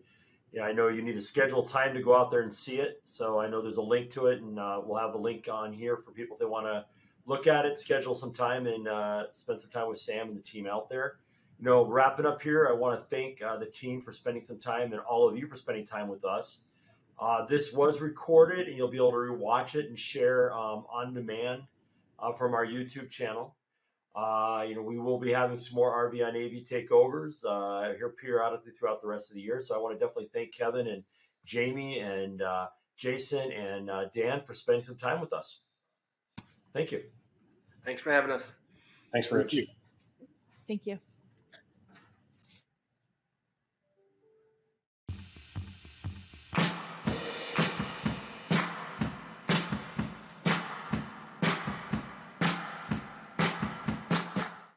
I know you need to schedule time to go out there and see it. So I know there's a link to it, and we'll have a link on here for people if they want to look at it, schedule some time, and spend some time with Sam and the team out there. You know, wrapping up here, I want to thank the team for spending some time and all of you for spending time with us. This was recorded, and you'll be able to rewatch it and share on demand from our YouTube channel. You know, we will be having some more RVonAV takeovers here periodically throughout the rest of the year. So I want to definitely thank Kevin and Jamie and Jason and Dan for spending some time with us. Thank you. Thanks for having us. Thanks, Thank Rich. you. Thank you.